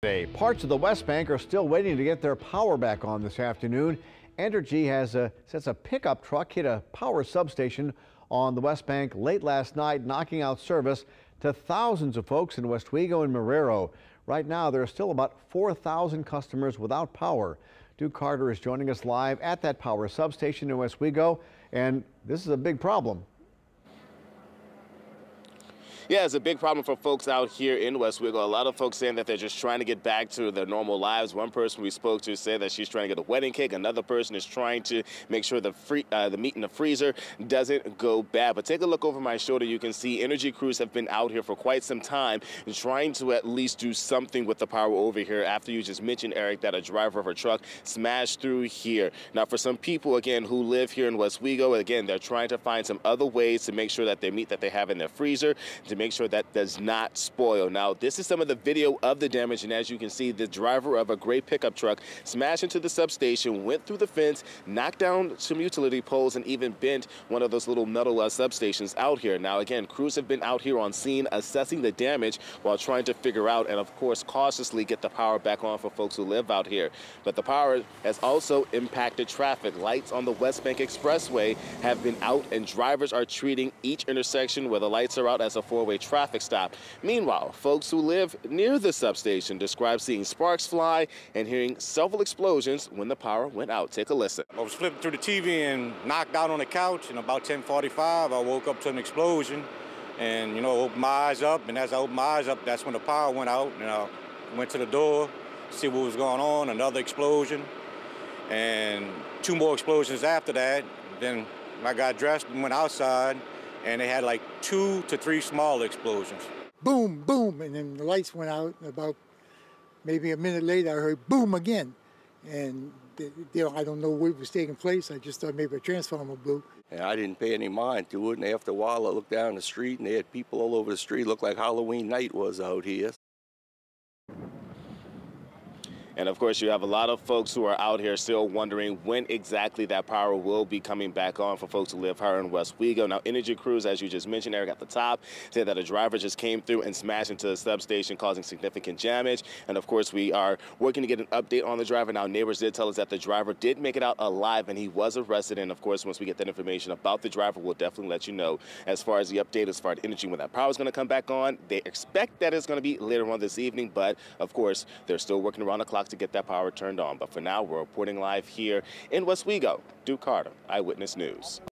Today, parts of the Westbank are still waiting to get their power back on this afternoon. Entergy says a pickup truck hit a power substation on the Westbank late last night, knocking out service to thousands of folks in Westwego and Marrero. Right now, there are still about 4,000 customers without power. Duke Carter is joining us live at that power substation in Westwego, and this is a big problem. Yeah, it's a big problem for folks out here in Westwego. A lot of folks saying that they're just trying to get back to their normal lives. One person we spoke to said that she's trying to get a wedding cake. Another person is trying to make sure the meat in the freezer doesn't go bad. But take a look over my shoulder. You can see Entergy crews have been out here for quite some time and trying to at least do something with the power over here after you just mentioned, Eric, that a driver of a truck smashed through here. Now, for some people, again, who live here in Westwego, again, they're trying to find some other ways to make sure that their meat that they have in their freezer, to make sure that does not spoil. Now, this is some of the video of the damage, and as you can see, the driver of a gray pickup truck smashed into the substation, went through the fence, knocked down some utility poles, and even bent one of those little metal substations out here. Now, again, crews have been out here on scene assessing the damage while trying to figure out and, of course, cautiously get the power back on for folks who live out here. But the power has also impacted traffic. Lights on the Westbank Expressway have been out, and drivers are treating each intersection where the lights are out as a four-way traffic stop. Meanwhile, folks who live near the substation describe seeing sparks fly and hearing several explosions when the power went out. Take a listen. I was flipping through the TV and knocked out on the couch, and about 10:45 I woke up to an explosion and, opened my eyes up, and as I opened my eyes up, that's when the power went out, and I went to the door to see what was going on. Another explosion and two more explosions after that. Then I got dressed and went outside, and they had like 2 to 3 small explosions. Boom, boom, and then the lights went out. About maybe a minute later, I heard boom again. And I don't know what was taking place. I just thought maybe a transformer blew. And I didn't pay any mind to it, and after a while I looked down the street, and they had people all over the street. It looked like Halloween night was out here. And of course, you have a lot of folks who are out here still wondering when exactly that power will be coming back on for folks who live here in Westwego. Now, Entergy crews, as you just mentioned, Eric, at the top, said that a driver just came through and smashed into the substation, causing significant damage. And of course, we are working to get an update on the driver. Now, neighbors did tell us that the driver did make it out alive, and he was arrested. And of course, once we get that information about the driver, we'll definitely let you know. As far as the update, as far as Entergy, when that power is going to come back on, they expect that it's going to be later on this evening. But of course, they're still working around the clock to get that power turned on. But for now, we're reporting live here in Westwego. Duke Carter, Eyewitness News.